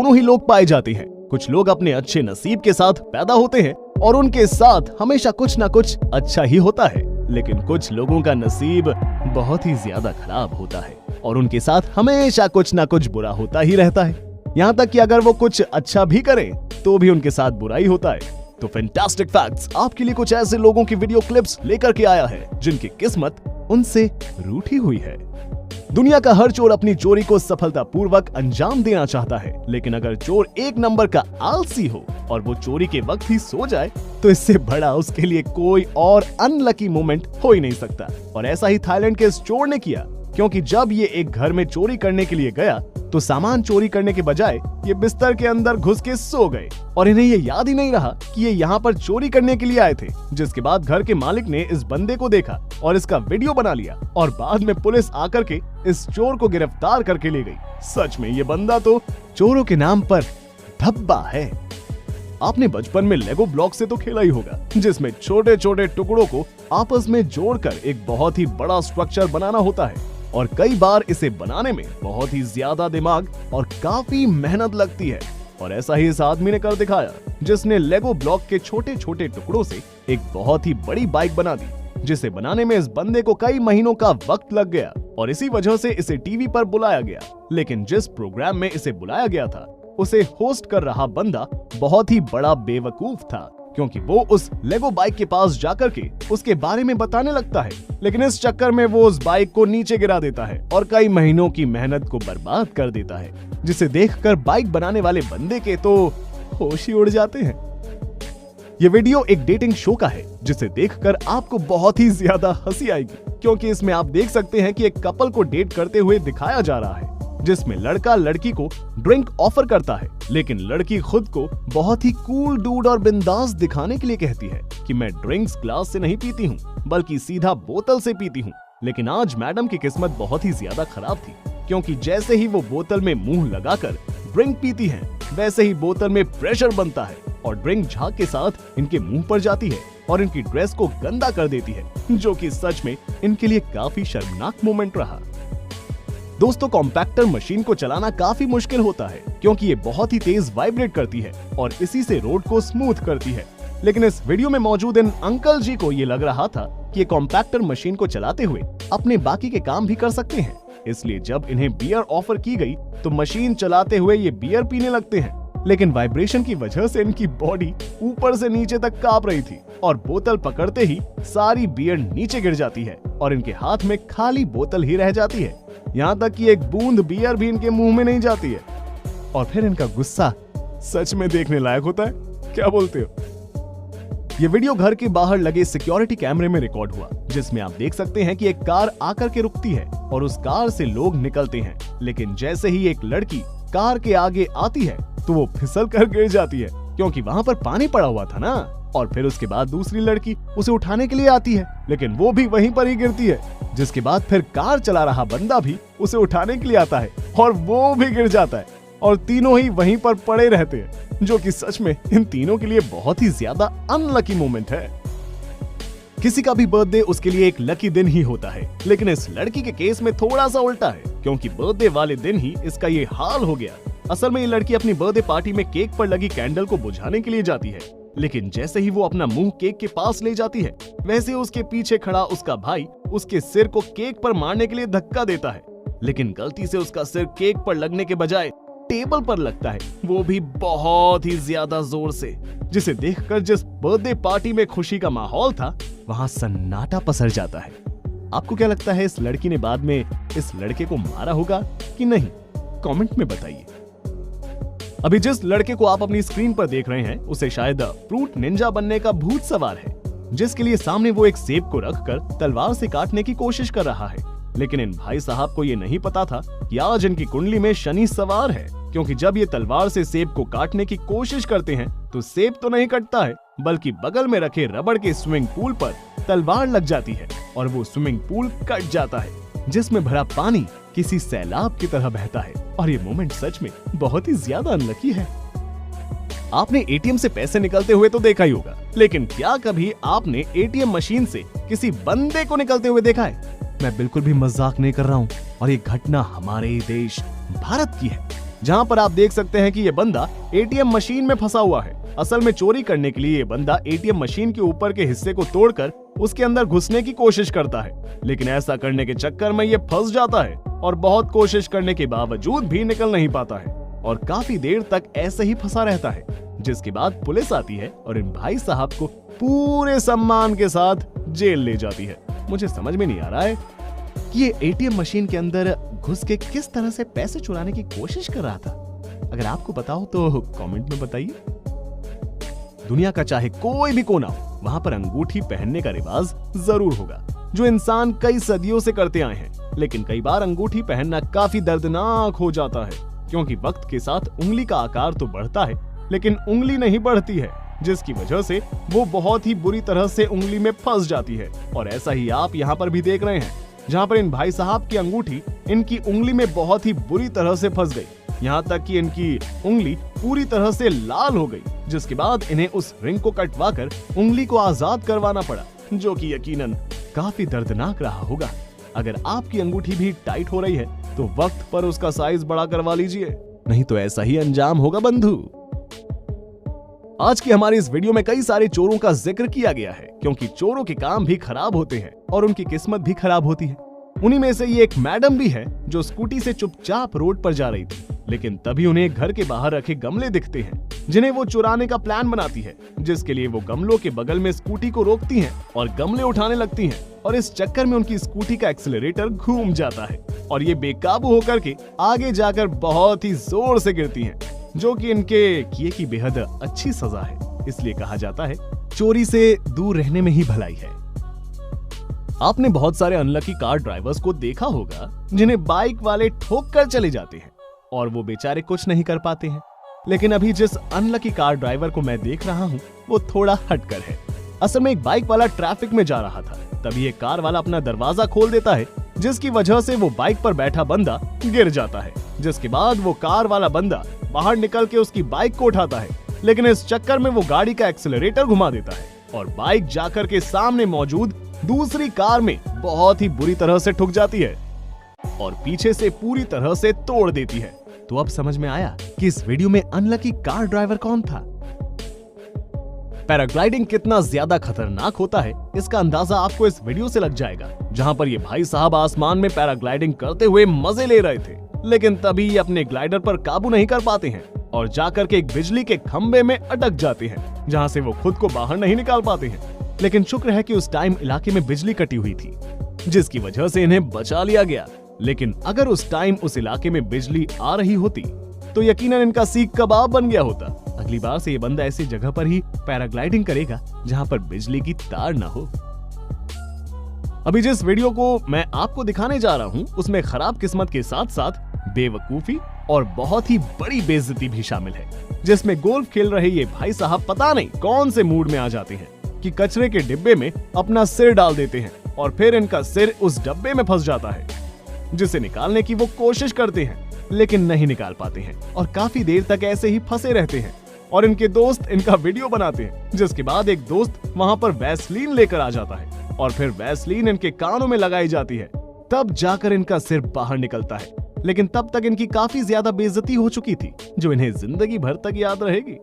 दोनों ही लोग पाए जाते हैं। कुछ लोग अपने अच्छे नसीब के साथ पैदा होते हैं और उनके साथ हमेशा कुछ ना कुछ अच्छा ही होता है, लेकिन कुछ लोगों का नसीब बहुत ही ज्यादा खराब होता है और उनके साथ हमेशा कुछ ना कुछ बुरा होता ही रहता है। यहाँ तक कि अगर वो कुछ अच्छा भी करें तो भी उनके साथ बुरा ही होता है। तो फैंटास्टिक फैक्ट्स आपके लिए कुछ ऐसे लोगों की वीडियो क्लिप्स लेकर के आया है जिनकी किस्मत उनसे रूठी हुई है। दुनिया का हर चोर अपनी चोरी को सफलतापूर्वक अंजाम देना चाहता है, लेकिन अगर चोर एक नंबर का आलसी हो और वो चोरी के वक्त ही सो जाए तो इससे बड़ा उसके लिए कोई और अनलकी मोमेंट हो ही नहीं सकता। और ऐसा ही थाईलैंड के इस चोर ने किया, क्योंकि जब ये एक घर में चोरी करने के लिए गया तो सामान चोरी करने के बजाय ये बिस्तर के अंदर घुस के सो गए और इन्हें ये याद ही नहीं रहा कि ये यहाँ पर चोरी करने के लिए आए थे। जिसके बाद घर के मालिक ने इस बंदे को देखा और इसका वीडियो बना लिया और बाद में पुलिस आकर के इस चोर को गिरफ्तार करके ले गई। सच में ये बंदा तो चोरों के नाम पर धब्बा है। आपने बचपन में लेगो ब्लॉक से तो खेला ही होगा, जिसमें छोटे छोटे टुकड़ों को आपस में जोड़कर एक बहुत ही बड़ा स्ट्रक्चर बनाना होता है और कई बार इसे बनाने में बहुत ही ज्यादा दिमाग और काफी मेहनत लगती है। और ऐसा ही इस आदमी ने कर दिखाया, जिसने लेगो ब्लॉक के छोटे छोटे टुकड़ों से एक बहुत ही बड़ी बाइक बना दी, जिसे बनाने में इस बंदे को कई महीनों का वक्त लग गया और इसी वजह से इसे टीवी पर बुलाया गया। लेकिन जिस प्रोग्राम में इसे बुलाया गया था उसे होस्ट कर रहा बंदा बहुत ही बड़ा बेवकूफ था, क्योंकि वो उस लेगो बाइक के पास जाकर के उसके बारे में बताने लगता है, लेकिन इस चक्कर में वो उस बाइक को नीचे गिरा देता है और कई महीनों की मेहनत को बर्बाद कर देता है, जिसे देखकर बाइक बनाने वाले बंदे के तो होश ही उड़ जाते हैं। ये वीडियो एक डेटिंग शो का है, जिसे देखकर आपको बहुत ही ज्यादा हंसी आएगी, क्योंकि इसमें आप देख सकते हैं कि एक कपल को डेट करते हुए दिखाया जा रहा है, जिसमें लड़का लड़की को ड्रिंक ऑफर करता है, लेकिन लड़की खुद को बहुत ही कूल डूड और बिंदास दिखाने के लिए कहती है कि मैं ड्रिंक्स ग्लास से नहीं पीती हूँ, बल्कि सीधा बोतल से पीती हूँ। लेकिन आज मैडम की किस्मत बहुत ही ज्यादा खराब थी, क्योंकि जैसे ही वो बोतल में मुंह लगाकर ड्रिंक पीती हैं, वैसे ही बोतल में प्रेशर बनता है और ड्रिंक झाग के साथ इनके मुंह पर जाती है और इनकी ड्रेस को गंदा कर देती है, जो कि सच में इनके लिए काफी शर्मनाक मोमेंट रहा। दोस्तों, कॉम्पैक्टर मशीन को चलाना काफी मुश्किल होता है, क्योंकि ये बहुत ही तेज वाइब्रेट करती है और इसी से रोड को स्मूथ करती है। लेकिन इस वीडियो में मौजूद इन अंकल जी को ये लग रहा था कि ये कॉम्पैक्टर मशीन को चलाते हुए अपने बाकी के काम भी कर सकते हैं, इसलिए जब इन्हें बियर ऑफर की गई तो मशीन चलाते हुए ये बियर पीने लगते हैं। लेकिन वाइब्रेशन की वजह से इनकी बॉडी ऊपर से नीचे तक कांप रही थी और बोतल पकड़ते ही सारी बियर नीचे गिर जाती है और इनके हाथ में खाली बोतल ही रह जाती है। यहाँ तक कि एक बूंद बियर भी इनके मुंह में नहीं जाती है। और फिर इनका गुस्सा सच में देखने लायक होता है, क्या बोलते हो? ये वीडियो घर के बाहर लगे सिक्योरिटी कैमरे में रिकॉर्ड हुआ, जिसमें आप देख सकते हैं कि एक कार आकर के रुकती है और उस कार से लोग निकलते हैं, लेकिन जैसे ही एक लड़की कार के आगे आती है तो वो फिसल कर गिर जाती है, क्योंकि वहाँ पर पानी पड़ा हुआ था ना। और फिर उसके बाद दूसरी लड़की उसे उठाने के लिए आती है, लेकिन वो भी वहीं पर ही गिरती है, जिसके बाद फिर कार चला रहा बंदा भी उसे उठाने के लिए आता है और वो भी गिर जाता है और तीनों ही वहीं पर पड़े रहते हैं, जो कि सच में इन तीनों के लिए बहुत ही ज्यादा अनलकी मोमेंट है। किसी का भी बर्थडे उसके लिए एक लकी दिन ही होता है, लेकिन इस लड़की के केस में थोड़ा सा उल्टा है, क्योंकि बर्थडे वाले दिन ही इसका ये हाल हो गया। असल में ये लड़की अपनी बर्थडे पार्टी में केक पर लगी कैंडल को बुझाने के लिए जाती है, लेकिन जैसे ही वो अपना मुंह केक के पास ले जाती है, वैसे उसके पीछे खड़ा उसका भाई उसके सिर को केक पर मारने के लिए धक्का देता है, लेकिन गलती से उसका सिर केक पर लगने के बजाय टेबल पर लगता है, वो भी बहुत ही ज्यादा जोर से, जिसे देखकर जिस बर्थडे पार्टी में खुशी का माहौल था वहां सन्नाटा पसर जाता है। आपको क्या लगता है, इस लड़की ने बाद में इस लड़के को मारा होगा कि नहीं? कमेंट में बताइए। अभी जिस लड़के को आप अपनी स्क्रीन पर देख रहे हैं उसे शायद फ्रूट निंजा बनने का भूत सवार है, जिसके लिए सामने वो एक सेब को रखकर तलवार से काटने की कोशिश कर रहा है। लेकिन इन भाई साहब को ये नहीं पता था कि आज इनकी कुंडली में शनि सवार है, क्योंकि जब ये तलवार से सेब को काटने की कोशिश करते हैं तो सेब तो नहीं कटता है, बल्कि बगल में रखे रबड़ के स्विमिंग पूल पर तलवार लग जाती है और वो स्विमिंग पूल कट जाता है, जिसमें भरा पानी किसी सैलाब की तरह बहता है। और ये मोमेंट सच में बहुत ही ज्यादा अनलकी है। आपने एटीएम से पैसे निकलते हुए तो देखा ही होगा, लेकिन क्या कभी आपने एटीएम मशीन से किसी बंदे को निकलते हुए देखा है? मैं बिल्कुल भी मजाक नहीं कर रहा हूँ और ये घटना हमारे देश भारत की है। जहाँ पर आप देख सकते हैं कि ये बंदा एटीएम मशीन में फंसा हुआ है। असल में चोरी करने के लिए ये बंदा एटीएम मशीन के ऊपर के हिस्से को तोड़कर उसके अंदर घुसने की कोशिश करता है, लेकिन ऐसा करने के चक्कर में ये फंस जाता है और बहुत कोशिश करने के बावजूद भी निकल नहीं पाता है और काफी देर तक ऐसे ही फंसा रहता है। जिसके बाद पुलिस आती है और इन भाई साहब को पूरे सम्मान के साथ जेल ले जाती है। मुझे समझ में नहीं आ रहा है कि ये एटीएम मशीन के अंदर घुस के किस तरह से पैसे चुराने की कोशिश कर रहा था। अगर आपको पता हो तो कमेंट में बताइए। दुनिया का चाहे कोई भी कोना हो, वहां पर अंगूठी पहनने का रिवाज जरूर होगा, जो इंसान कई सदियों से करते आए हैं। लेकिन कई बार अंगूठी पहनना काफी दर्दनाक हो जाता है, क्योंकि वक्त के साथ उंगली का आकार तो बढ़ता है लेकिन उंगली नहीं बढ़ती है, जिसकी वजह से वो बहुत ही बुरी तरह से उंगली में फंस जाती है। और ऐसा ही आप यहाँ पर भी देख रहे हैं, जहाँ पर इन भाई साहब की अंगूठी इनकी उंगली में बहुत ही बुरी तरह से फंस गई, यहाँ तक कि इनकी उंगली पूरी तरह से लाल हो गई। जिसके बाद इन्हें उस रिंग को कटवाकर उंगली को आजाद करवाना पड़ा, जो कि यकीनन काफी दर्दनाक रहा होगा। अगर आपकी अंगूठी भी टाइट हो रही है तो वक्त पर उसका साइज बड़ा करवा लीजिए, नहीं तो ऐसा ही अंजाम होगा बंधु। आज की हमारी इस वीडियो में कई सारे चोरों का जिक्र किया गया है, क्योंकि चोरों के काम भी खराब होते हैं और उनकी किस्मत भी खराब होती है। उन्हीं में से ये एक मैडम भी है जो स्कूटी से चुपचाप रोड पर जा रही थी, लेकिन तभी उन्हें घर के बाहर रखे गमले दिखते हैं, जिन्हें वो चुराने का प्लान बनाती है। जिसके लिए वो गमलों के बगल में स्कूटी को रोकती हैं और गमले उठाने लगती हैं, और इस चक्कर में उनकी स्कूटी का एक्सीलरेटर घूम जाता है और ये बेकाबू होकर के आगे जाकर बहुत ही जोर से गिरती हैं, जो कि इनके किए की बेहद अच्छी सजा है। इसलिए कहा जाता है चोरी से दूर रहने में ही भलाई है। आपने बहुत सारे अनलकी कार ड्राइवर्स को देखा होगा, जिन्हें बाइक वाले ठोक कर चले जाते हैं और वो बेचारे कुछ नहीं कर पाते हैं। लेकिन अभी जिस अनलकी कार ड्राइवर को मैं देख रहा हूँ वो थोड़ा हटकर है। असल में एक बाइक वाला ट्रैफिक में जा रहा था, तभी एक कार वाला अपना दरवाजा खोल देता है, जिसकी वजह से वो बाइक पर बैठा बंदा गिर जाता है। जिसके बाद वो कार वाला बंदा बाहर निकल के उसकी बाइक को उठाता है, लेकिन इस चक्कर में वो गाड़ी का एक्सीलरेटर घुमा देता है और बाइक जाकर के सामने मौजूद दूसरी कार में बहुत ही बुरी तरह से ठुक जाती है और पीछे से पूरी तरह से तोड़ देती है। तो अब समझ में आया कि इस वीडियो में अनलकी कार ड्राइवर कौन था। पैराग्लाइडिंग कितना ज्यादा खतरनाक होता है, इसका अंदाजा आपको इस वीडियो से लग जाएगा, जहां पर ये भाई साहब आसमान में पैराग्लाइडिंग करते हुए मजे ले रहे थे, लेकिन तभी ये अपने ग्लाइडर पर काबू नहीं कर पाते हैं और जाकर के एक बिजली के खंबे में अटक जाते हैं, जहां से वो खुद को बाहर नहीं निकाल पाते हैं। लेकिन शुक्र है कि उस टाइम इलाके में बिजली कटी हुई थी, जिसकी वजह से इन्हें बचा लिया गया। लेकिन अगर उस टाइम उस इलाके में बिजली आ रही होती तो यकीनन इनका सीख कबाब बन गया होता। अगली बार से ये बंदा ऐसी जगह पर ही पैराग्लाइडिंग करेगा जहां पर बिजली की तार न हो। अभी जिस वीडियो को मैं आपको दिखाने जा रहा हूं, उसमें खराब किस्मत के साथ साथ बेवकूफी और बहुत ही बड़ी बेइज्जती भी शामिल है, जिसमें गोल्फ खेल रहे ये भाई साहब पता नहीं कौन से मूड में आ जाते हैं कि कचरे के डिब्बे में अपना सिर डाल देते हैं और फिर इनका सिर उस डब्बे में फंस जाता है, जिसे निकालने की वो कोशिश करते हैं लेकिन नहीं निकाल पाते हैं और काफी देर तक ऐसे ही फंसे रहते हैं और इनके दोस्त इनका वीडियो बनाते हैं। जिसके बाद एक दोस्त वहां पर वैसलीन लेकर आ जाता है और फिर वैसलीन इनके कानों में लगाई जाती है, तब जाकर इनका सिर बाहर निकलता है। लेकिन तब तक इनकी काफी ज्यादा बेइज्जती हो चुकी थी, जो इन्हें जिंदगी भर तक याद रहेगी।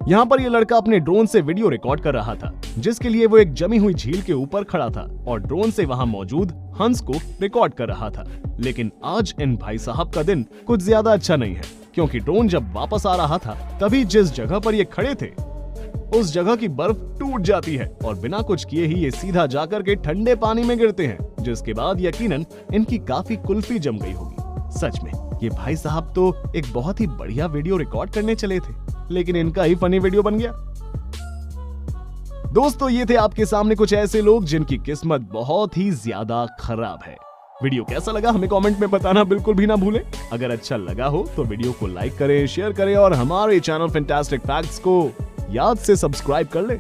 यहाँ पर ये लड़का अपने ड्रोन से वीडियो रिकॉर्ड कर रहा था, जिसके लिए वो एक जमी हुई झील के ऊपर खड़ा था और ड्रोन से वहाँ मौजूद हंस को रिकॉर्ड कर रहा था। लेकिन आज इन भाई साहब का दिन कुछ ज्यादा अच्छा नहीं है, क्योंकि ड्रोन जब वापस आ रहा था तभी जिस जगह पर ये खड़े थे उस जगह की बर्फ टूट जाती है और बिना कुछ किए ही ये सीधा जाकर के ठंडे पानी में गिरते हैं, जिसके बाद यकीनन इनकी काफी कुल्फी जम गई होगी। सच में ये भाई साहब तो एक बहुत ही बढ़िया वीडियो रिकॉर्ड करने चले थे, लेकिन इनका ही फनी वीडियो बन गया। दोस्तों, ये थे आपके सामने कुछ ऐसे लोग जिनकी किस्मत बहुत ही ज्यादा खराब है। वीडियो कैसा लगा हमें कमेंट में बताना बिल्कुल भी ना भूलें। अगर अच्छा लगा हो तो वीडियो को लाइक करें, शेयर करें और हमारे चैनल फैंटास्टिक फैक्ट्स को याद से सब्सक्राइब कर लें।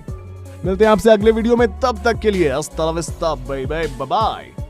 मिलते हैं आपसे अगले वीडियो में, तब तक के लिए हस्ता बाय बाय।